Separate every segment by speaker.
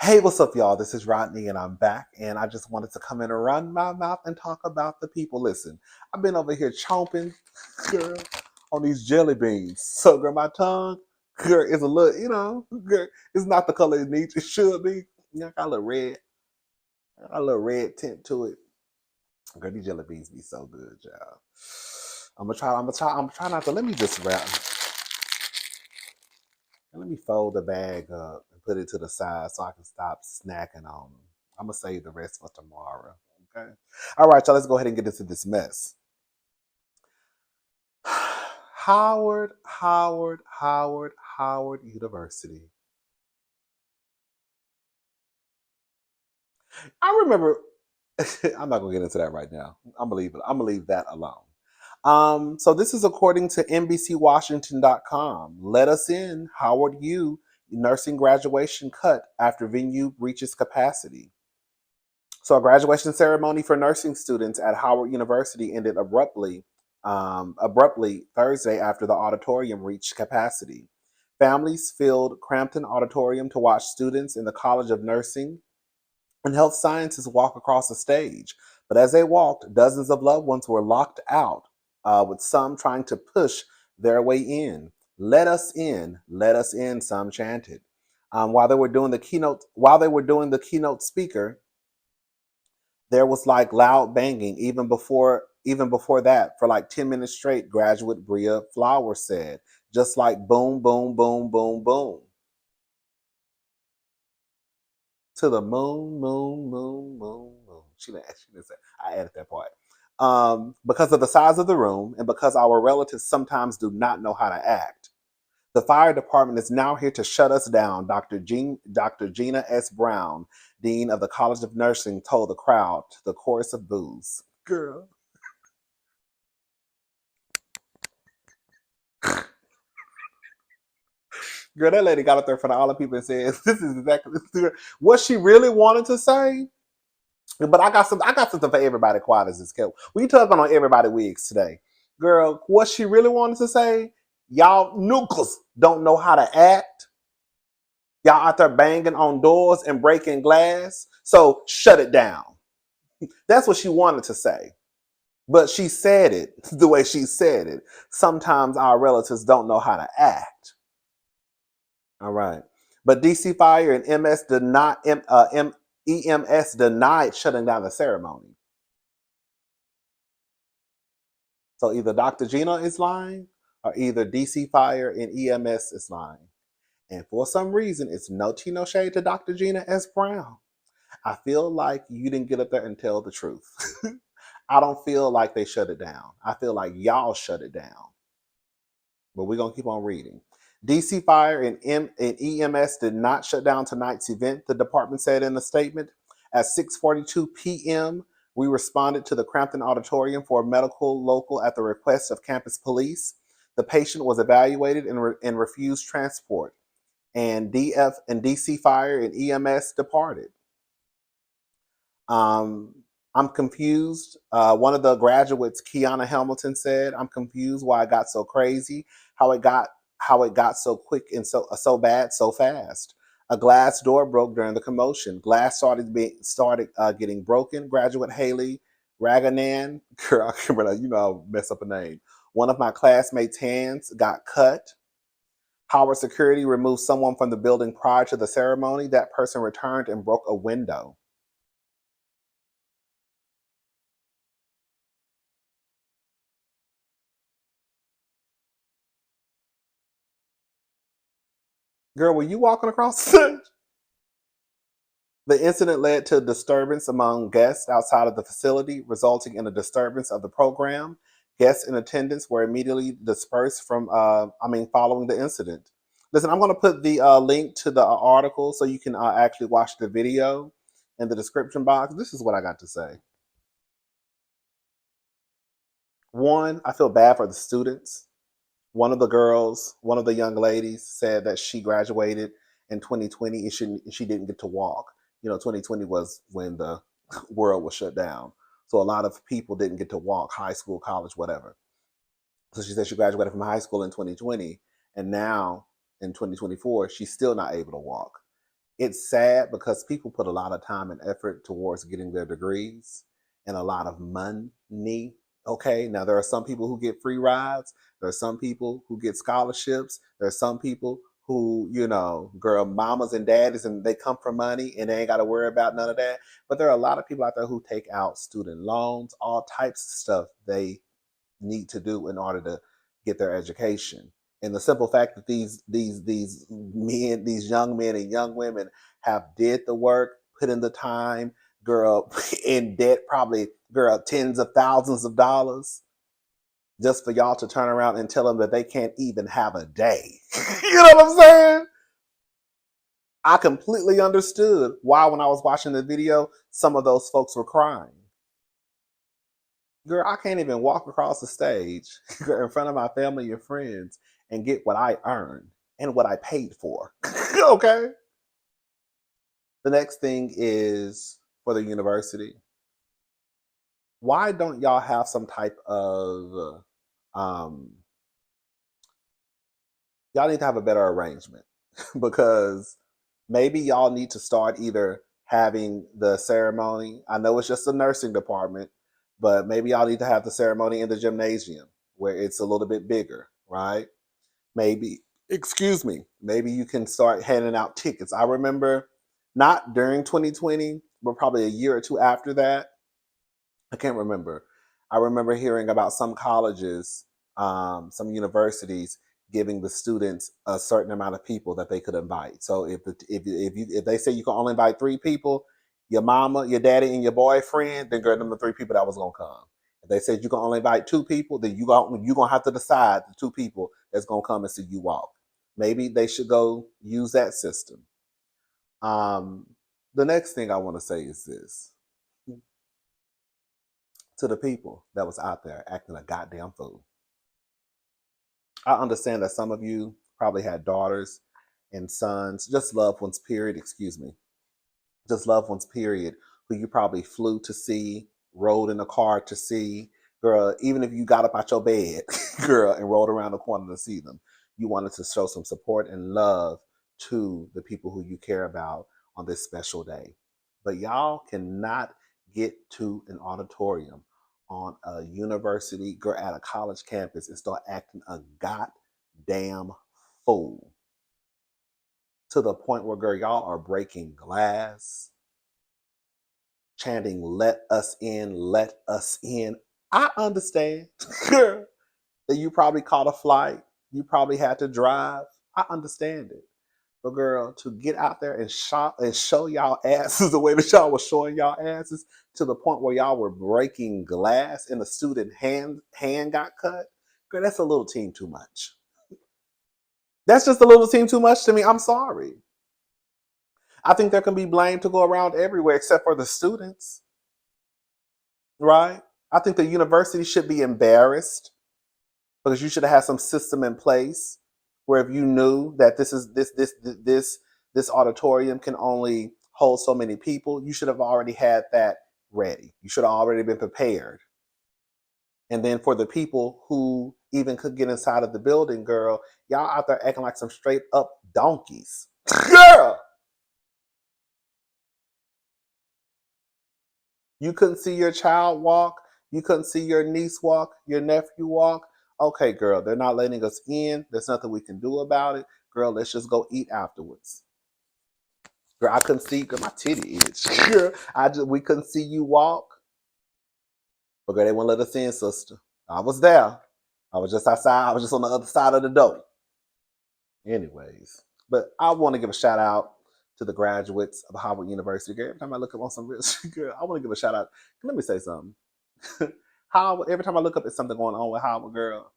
Speaker 1: Hey, what's up, y'all? This is Rodney, and I'm back. And I just wanted to come in and run my mouth and talk about the people. Listen, I've been over here chomping, girl, on these jelly beans. So, girl, my tongue, girl, is a little, girl, it's not the color it needs. It should be. I got a little red, I got a little red tint to it. Girl, these jelly beans be so good, y'all. I'm gonna try not to. Let me just wrap. Let me fold the bag up and put it to the side so I can stop snacking on them. I'm gonna save the rest for tomorrow. Okay. All right, y'all. Let's go ahead and get into this mess. Howard University. I remember. I'm not gonna get into that right now. I'm gonna leave it. I'm gonna leave that alone. So this is according to NBCWashington.com. Let us in. Howard U. Nursing graduation cut after venue reaches capacity. So a graduation ceremony for nursing students at Howard University ended abruptly Thursday after the auditorium reached capacity. Families filled Crampton Auditorium to watch students in the College of Nursing and Health Sciences walk across the stage. But as they walked, dozens of loved ones were locked out, with some trying to push their way in. Let us in, some chanted. While they were doing the keynote speaker, there was like loud banging even before that for like 10 minutes straight, graduate Bria Flowers said, just like boom boom boom boom boom to the moon moon moon moon moon. She didn't say. I added that part. Because of the size of the room and because our relatives sometimes do not know how to act, the fire department is now here to shut us down, Dr. Gina S. Brown, Dean of the College of Nursing, told the crowd to the chorus of boos. Girl. Girl, that lady got up there in front of all the people and said, "This is exactly what she really wanted to say." But I got something for everybody. Quiet as it's kept. We talking on everybody wigs today, girl. What she really wanted to say, y'all nookers don't know how to act. Y'all out there banging on doors and breaking glass. So shut it down. That's what she wanted to say. But she said it the way she said it. Sometimes our relatives don't know how to act. All right. But DC Fire and EMS denied shutting down the ceremony. So either Dr. Gina is lying or either DC Fire and EMS is lying. And for some reason, it's no tea, no shade to Dr. Gina S. Brown. I feel like you didn't get up there and tell the truth. I don't feel like they shut it down. I feel like y'all shut it down. But we're going to keep on reading. DC Fire and EMS did not shut down tonight's event, the department said in a statement. At 6:42 p.m., we responded to the Crampton Auditorium for a medical local at the request of campus police. The patient was evaluated and refused transport, and DC Fire and EMS departed. Um, I'm confused. One of the graduates, Kiana Hamilton, said, "I'm confused why it got so crazy, how it got so quick and so bad so fast. A glass door broke during the commotion. Glass started getting broken." Graduate Haley Raganan, girl, I can't remember, I'll mess up a name. "One of my classmates' hands got cut. Howard security removed someone from the building prior to the ceremony. That person returned and broke a window." Girl, were you walking across the stage? The incident led to a disturbance among guests outside of the facility, resulting in a disturbance of the program. Guests in attendance were immediately dispersed following the incident. Listen, I'm going to put the link to the article so you can actually watch the video in the description box. This is what I got to say. One, I feel bad for the students. One of the young ladies said that she graduated in 2020 and she didn't get to walk. 2020 was when the world was shut down. So a lot of people didn't get to walk, high school, college, whatever. So she said she graduated from high school in 2020, and now in 2024, she's still not able to walk. It's sad because people put a lot of time and effort towards getting their degrees and a lot of money. Okay, now there are some people who get free rides. There are some people who get scholarships. There are some people who, girl, mamas and daddies, and they come from money and they ain't got to worry about none of that. But there are a lot of people out there who take out student loans, all types of stuff they need to do in order to get their education. And the simple fact that these men, these young men and young women have did the work, put in the time, girl, in debt, probably, girl, tens of thousands of dollars, just for y'all to turn around and tell them that they can't even have a day. You know what I'm saying? I completely understood why, when I was watching the video, some of those folks were crying. Girl, I can't even walk across the stage in front of my family and friends and get what I earned and what I paid for. Okay? The next thing is for the university. Why don't y'all have some type of y'all need to have a better arrangement because maybe y'all need to start either having the ceremony. I know it's just a nursing department, but maybe y'all need to have the ceremony in the gymnasium where it's a little bit bigger, right? Maybe, excuse me, maybe you can start handing out tickets. I remember not during 2020, but probably a year or two after that. I can't remember. I remember hearing about some colleges, some universities giving the students a certain amount of people that they could invite. So if they say you can only invite 3 people, your mama, your daddy, and your boyfriend, then girl, them the 3 people that was gonna come. If they said you can only invite 2 people, then you gonna have to decide the 2 people that's gonna come and see you walk. Maybe they should go use that system. Um, the next thing I want to say is this: to the people that was out there acting a goddamn fool. I understand that some of you probably had daughters and sons, just loved ones, period, excuse me, just loved ones, period, who you probably flew to see, rode in a car to see. Girl, even if you got up out your bed, girl, and rolled around the corner to see them, you wanted to show some support and love to the people who you care about on this special day. But y'all cannot get to an auditorium on a university, girl, at a college campus and start acting a goddamn fool to the point where, girl, y'all are breaking glass, chanting, let us in, let us in. I understand, girl, that you probably caught a flight. You probably had to drive. I understand it. But girl, to get out there and show y'all asses the way that y'all was showing y'all asses to the point where y'all were breaking glass and the student hand got cut, girl, that's a little team too much. That's just a little team too much to me. I'm sorry. I think there can be blame to go around everywhere except for the students, right? I think the university should be embarrassed because you should have had some system in place where if you knew that this auditorium can only hold so many people, you should have already had that ready. You should have already been prepared. And then for the people who even could get inside of the building, girl, y'all out there acting like some straight up donkeys. Girl, you couldn't see your child walk. You couldn't see your niece walk, your nephew walk. Okay, girl, they're not letting us in. There's nothing we can do about it. Girl, let's just go eat afterwards. Girl, I couldn't see. Girl, my titty itch. Girl, we couldn't see you walk. But girl, they wouldn't let us in, sister. I was there. I was just outside. I was just on the other side of the door. Anyways, but I want to give a shout out to the graduates of Howard University. Girl, every time I look up on some real girl, I want to give a shout out. Let me say something. Howard, every time I look up, it's something going on with Howard, girl.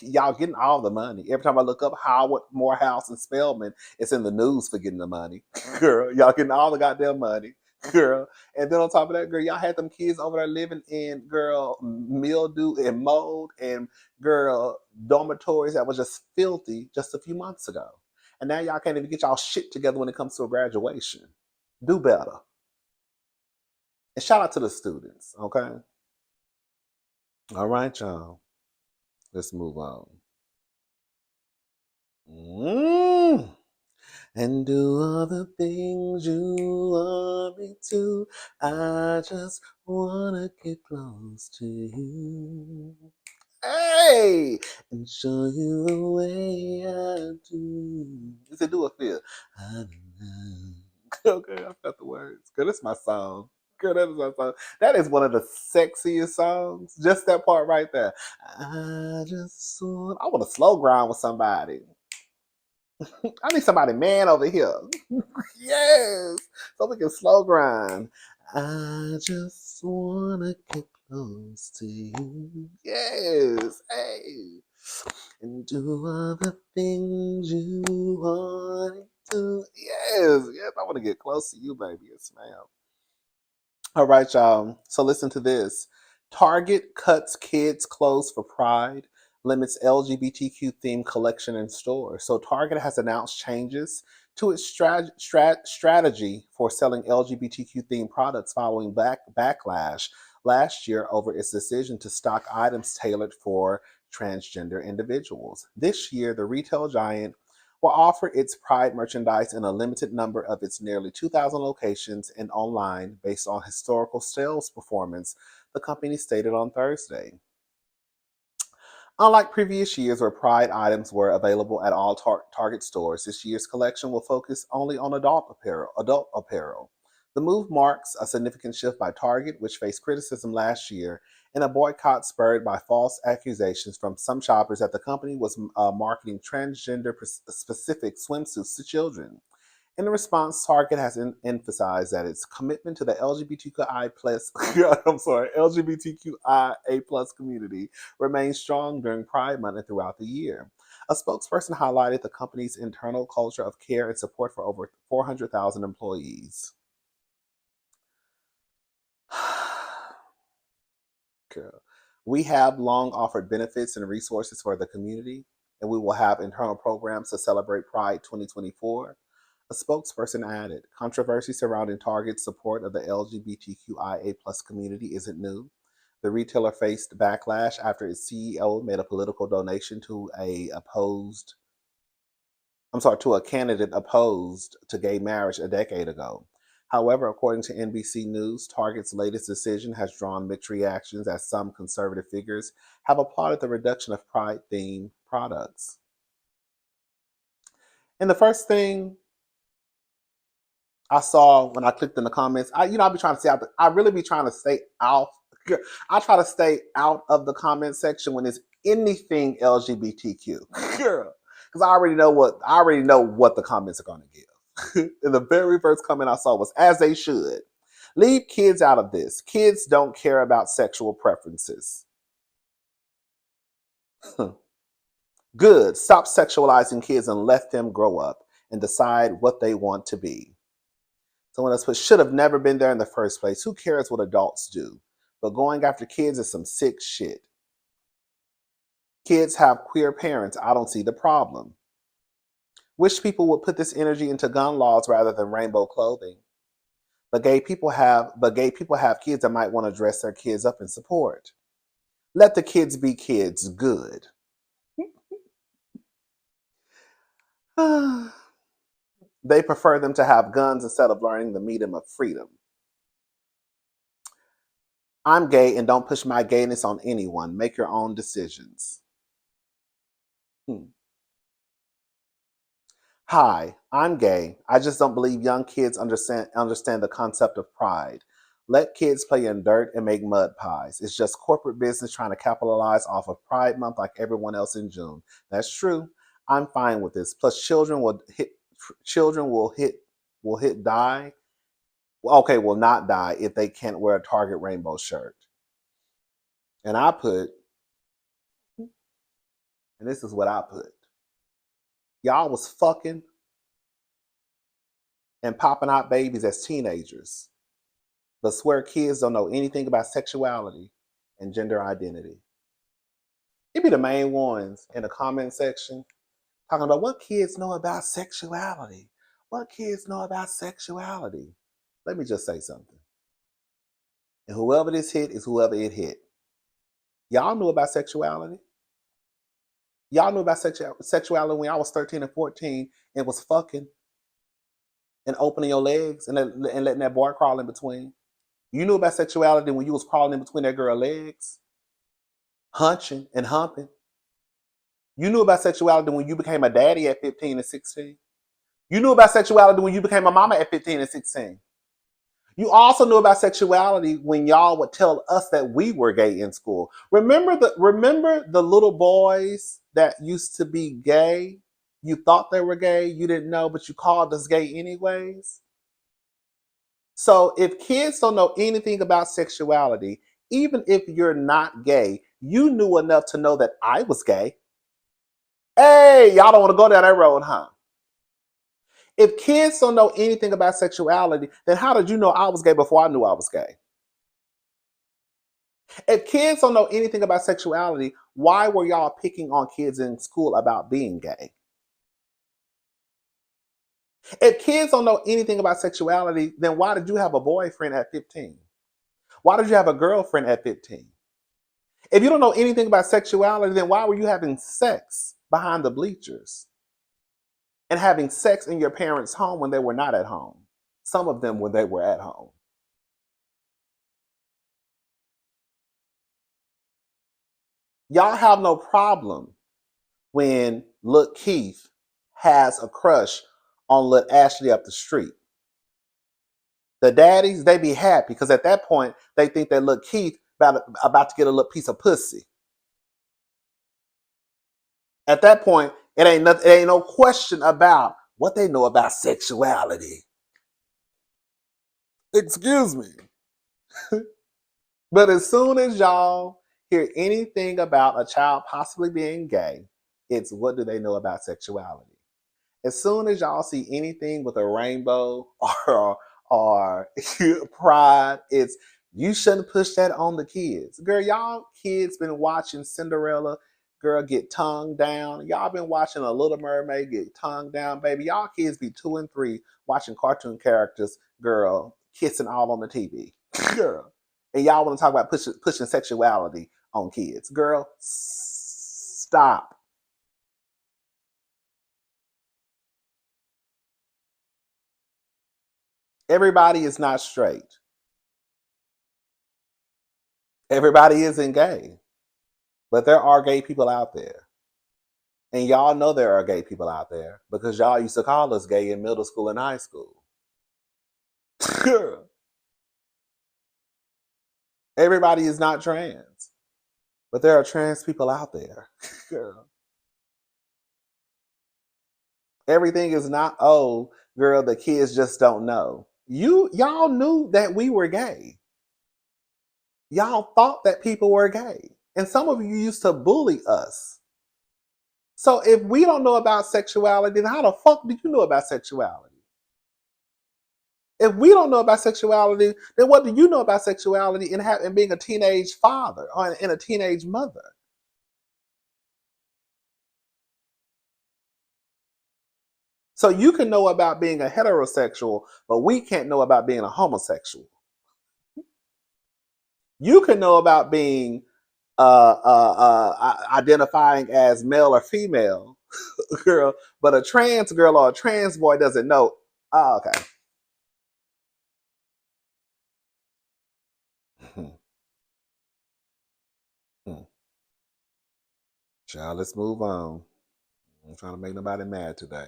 Speaker 1: Y'all getting all the money. Every time I look up Howard, Morehouse, and Spelman, it's in the news for getting the money. Girl, y'all getting all the goddamn money. Girl. And then on top of that, girl, y'all had them kids over there living in, girl, mildew and mold and, girl, dormitories that was just filthy just a few months ago. And now y'all can't even get y'all shit together when it comes to a graduation. Do better. And shout out to the students, okay? All right, y'all. Let's move on. and do all the things you want me to. I just wanna get close to you. Hey, and show you the way I do. Is it do or feel? I don't know. Okay, I felt the words. Girl, that's my song. Girl, that is my song. That is one of the sexiest songs. Just that part right there. I want to slow grind with somebody. I need somebody man over here. Yes. So we can slow grind. I just wanna get close to you. Yes. Hey. And do all the things you want to. Yes. Yes. I want to get close to you, baby. Yes, ma'am. All right, y'all. So listen to this. Target cuts kids' clothes for Pride, limits LGBTQ themed collection in stores. So Target has announced changes to its strategy for selling LGBTQ themed products following backlash last year over its decision to stock items tailored for transgender individuals. This year, the retail giant will offer its Pride merchandise in a limited number of its nearly 2,000 locations and online based on historical sales performance, the company stated on Thursday. Unlike previous years where Pride items were available at all Target stores, this year's collection will focus only on adult apparel. The move marks a significant shift by Target, which faced criticism last year in a boycott spurred by false accusations from some shoppers that the company was marketing transgender specific swimsuits to children. In response, Target has emphasized that its commitment to the LGBTQI plus LGBTQIA plus community remains strong during Pride Month and throughout the year. A spokesperson highlighted the company's internal culture of care and support for over 400,000 employees. Girl. We have long offered benefits and resources for the community, and we will have internal programs to celebrate Pride 2024. A spokesperson added, controversy surrounding Target's support of the LGBTQIA plus community isn't new. The retailer faced backlash after its CEO made a political donation to a candidate opposed to gay marriage a decade ago. However, according to NBC News, Target's latest decision has drawn mixed reactions as some conservative figures have applauded the reduction of pride themed products. And the first thing I saw when I clicked in the comments, I be trying to stay out. I really be trying to stay out. I try to stay out of the comment section when it's anything LGBTQ, girl, because I already know what the comments are going to give. And the very first comment I saw was, "As they should, leave kids out of this. Kids don't care about sexual preferences." Good. Stop sexualizing kids and let them grow up and decide what they want to be. Someone else put, should have never been there in the first place. Who cares what adults do? But going after kids is some sick shit. Kids have queer parents. I don't see the problem. Wish people would put this energy into gun laws rather than rainbow clothing. But gay people have kids that might want to dress their kids up in support. Let the kids be kids. Good. They prefer them to have guns instead of learning the medium of freedom. I'm gay and don't push my gayness on anyone. Make your own decisions. Hmm. Hi, I'm gay. I just don't believe young kids understand the concept of pride. Let kids play in dirt and make mud pies. It's just corporate business trying to capitalize off of Pride Month like everyone else in June. That's true. I'm fine with this. Plus, children will die. Okay, will not die if they can't wear a Target rainbow shirt. And I put, and this is what I put. Y'all was fucking and popping out babies as teenagers, but swear kids don't know anything about sexuality and gender identity. It be the main ones in the comment section talking about what kids know about sexuality. What kids know about sexuality. Let me just say something. And whoever this hit is whoever it hit. Y'all knew about sexuality. Y'all knew about sexuality when I was 13 and 14 and was fucking. and opening your legs and letting that boy crawl in between. You knew about sexuality when you was crawling in between that girl's legs, hunching and humping. You knew about sexuality when you became a daddy at 15 and 16. You knew about sexuality when you became a mama at 15 and 16. You also knew about sexuality when y'all would tell us that we were gay in school. Remember the little boys that used to be gay? You thought they were gay, you didn't know, but you called us gay anyways. So if kids don't know anything about sexuality, even if you're not gay, you knew enough to know that I was gay. Hey, y'all don't want to go down that road, huh? If kids don't know anything about sexuality, then how did you know I was gay before I knew I was gay? If kids don't know anything about sexuality, why were y'all picking on kids in school about being gay? If kids don't know anything about sexuality, then why did you have a boyfriend at 15? Why did you have a girlfriend at 15? If you don't know anything about sexuality, then why were you having sex behind the bleachers and having sex in your parents' home when they were not at home? Some of them when they were at home. Y'all have no problem when Lil Keith has a crush on Lil Ashley up the street. The daddies, they be happy because at that point, they think that Lil Keith about to get a little piece of pussy. At that point, it ain't no question about what they know about sexuality. Excuse me. But as soon as y'all hear anything about a child possibly being gay, it's what do they know about sexuality? As soon as y'all see anything with a rainbow or pride, it's you shouldn't push that on the kids. Girl, y'all kids been watching Cinderella girl get tongued down. Y'all been watching A Little Mermaid get tongued down, baby. Y'all kids be 2 and 3 watching cartoon characters, girl, kissing all on the TV. Girl. And y'all want to talk about pushing sexuality on kids. Girl, stop. Everybody is not straight. Everybody isn't gay. But there are gay people out there. And y'all know there are gay people out there because y'all used to call us gay in middle school and high school. Everybody is not trans. But there are trans people out there. Girl. Everything is not, oh, girl, the kids just don't know. Y'all knew that we were gay. Y'all thought that people were gay. And some of you used to bully us. So if we don't know about sexuality, then how the fuck did you know about sexuality? If we don't know about sexuality, then what do you know about sexuality and being a teenage father and a teenage mother? So you can know about being a heterosexual, but we can't know about being a homosexual. You can know about being identifying as male or female, girl, but a trans girl or a trans boy doesn't know. Oh, okay. Child, let's move on. I'm trying to make nobody mad today.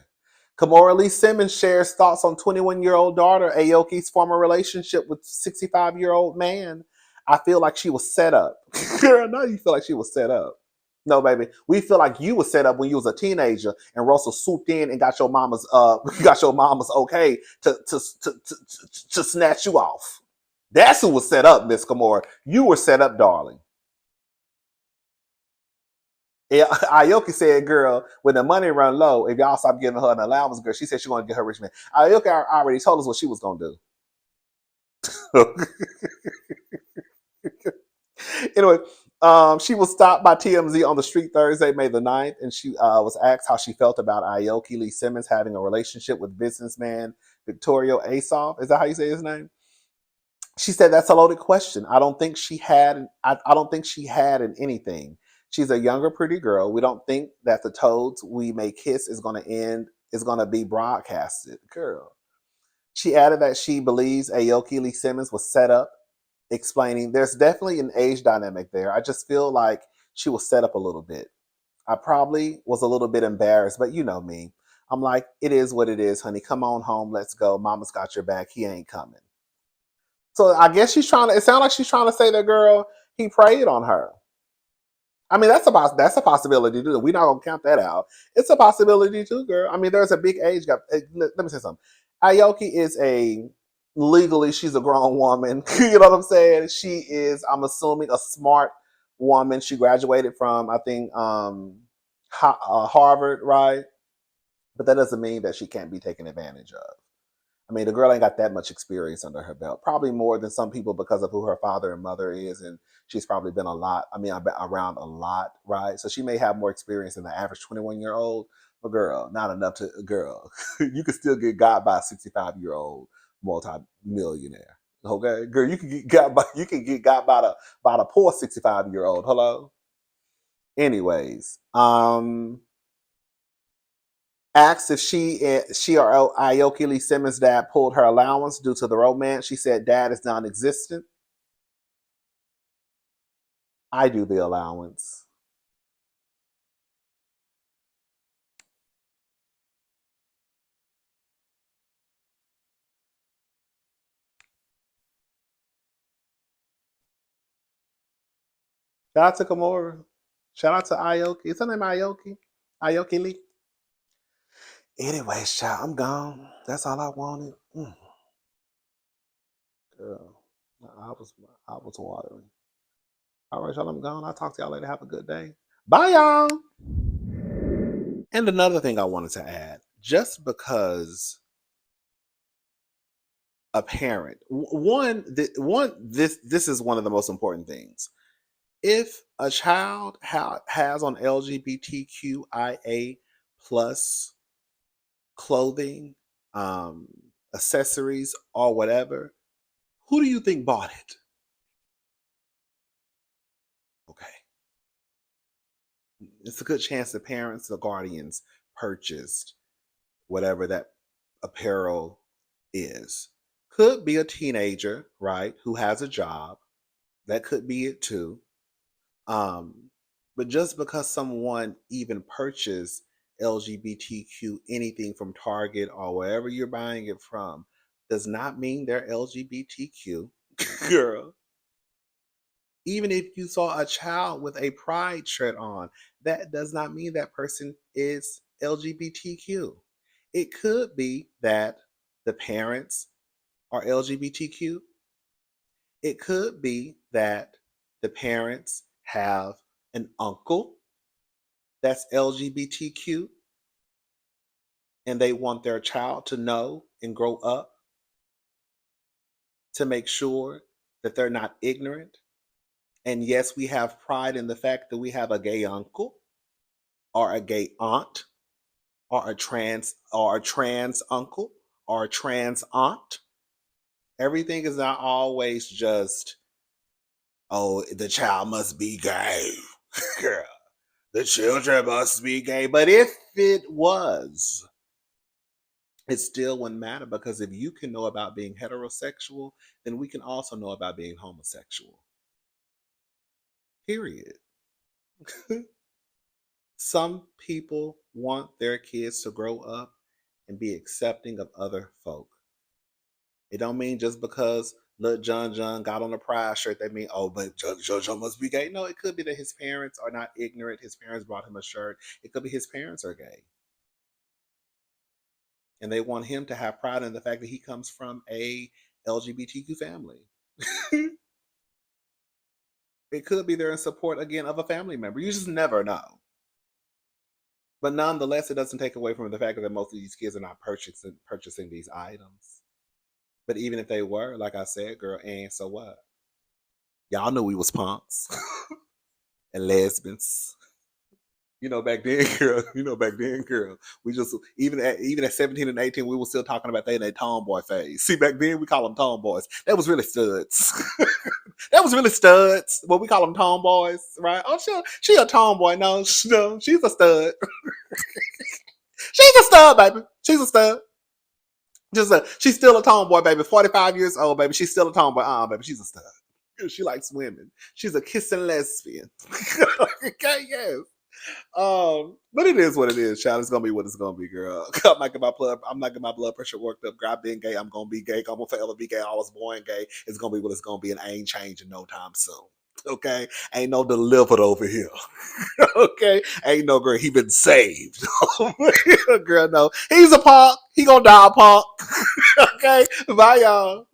Speaker 1: Kimora Lee Simmons shares thoughts on 21-year-old daughter Aoki's former relationship with 65-year-old man. I feel like she was set up. Girl, no, you feel like she was set up. No, baby, we feel like you was set up when you was a teenager, and Russell swooped in and got your mama's okay to snatch you off. That's who was set up, Miss Kimora. You were set up, darling. Yeah, Aoki said, girl, when the money run low, if y'all stop giving her an allowance, girl, she said she want to get her rich man. Aoki already told us what she was going to do. Anyway, she was stopped by TMZ on the street Thursday, May the 9th, and she was asked how she felt about Aoki Lee Simmons having a relationship with businessman Victorio Asoff. Is that how you say his name? She said that's a loaded question. I don't think she had. I don't think she had in anything. She's a younger, pretty girl. We don't think that the toads we may kiss is going to end. Is going to be broadcasted, girl. She added that she believes Aoki Lee Simmons was set up, explaining there's definitely an age dynamic there. I just feel like she was set up a little bit. I probably was a little bit embarrassed, but you know me. I'm like, it is what it is, honey. Come on home. Let's go. Mama's got your back. He ain't coming. So I guess she's trying to, it sounds like she's trying to say that girl, he preyed on her. I mean, that's a possibility too. We're not gonna count that out. It's a possibility too, girl. I mean, there's a big age gap. Let me say something. Aoki is a legally, she's a grown woman. You know what I'm saying? She is, I'm assuming, a smart woman. She graduated from, I think, Harvard, right? But that doesn't mean that she can't be taken advantage of. I mean, the girl ain't got that much experience under her belt. Probably more than some people because of who her father and mother is, and she's probably been a lot. I mean, I've been around a lot, right? So she may have more experience than the average 21-year-old. But girl, not enough to girl. You can still get got by a 65-year-old multi-millionaire. Okay, girl, you can get got by the poor 65-year-old. Hello. Anyways, asked if she or Aoki Lee Simmons' dad pulled her allowance due to the romance. She said, "Dad is non-existent. I do the allowance." Shout out to Kimora. Shout out to Aoki. Is her name Aoki? Aoki Lee. Anyways, child, I'm gone. That's all I wanted. Girl, I was I was watering. All right, y'all, I'm gone. I'll talk to y'all later. Have a good day. Bye, y'all. And another thing I wanted to add, just because a parent, this is one of the most important things. If a child has on LGBTQIA plus clothing, um, accessories, or whatever, who do you think bought it? Okay, it's a good chance the parents or guardians purchased whatever that apparel is. Could be a teenager, right, who has a job. That could be it too. But just because someone even purchased LGBTQ anything from Target or wherever you're buying it from does not mean they're LGBTQ. Girl, even if you saw a child with a pride shirt on, that does not mean that person is LGBTQ. It could be that the parents are LGBTQ. It could be that the parents have an uncle that's LGBTQ and they want their child to know and grow up to make sure that they're not ignorant. And yes, we have pride in the fact that we have a gay uncle or a gay aunt or a trans uncle or a trans aunt. Everything is not always just, oh, the child must be gay. Girl, the children must be gay. But if it was, it still wouldn't matter because if you can know about being heterosexual, then we can also know about being homosexual. Period. Some people want their kids to grow up and be accepting of other folk. It don't mean just because little John got on a pride shirt, that mean, oh, but John must be gay. No, it could be that his parents are not ignorant. His parents brought him a shirt. It could be his parents are gay. And they want him to have pride in the fact that he comes from a LGBTQ family. It could be they're in support again of a family member. You just never know. But nonetheless, it doesn't take away from the fact that most of these kids are not purchasing these items. But even if they were, like I said, girl, and so what? Y'all knew we was punks and lesbians. Back then, girl. Back then, girl. We just even at 17 and 18, we were still talking about they in their tomboy phase. See, back then we call them tomboys. That was really studs. That was really studs. What we call them tomboys, right? Oh, she a tomboy. No, she's a stud. She's a stud, baby. She's a stud. She's still a tomboy, baby. 45 years old, baby. She's still a tomboy. Baby, she's a stud. She likes women. She's a kissing lesbian. Okay, yes. But it is what it is, child. It's gonna be what it's gonna be, girl. I'm not getting my blood pressure worked up. Girl, I've been gay. I'm gonna be gay. I'm gonna forever be gay. I was born gay. It's gonna be what it's gonna be, and I ain't changing no time soon. Okay, ain't no delivered over here. Okay, ain't no girl. He been saved. Girl, no, he's a punk. He gonna die a punk. Okay, bye, y'all.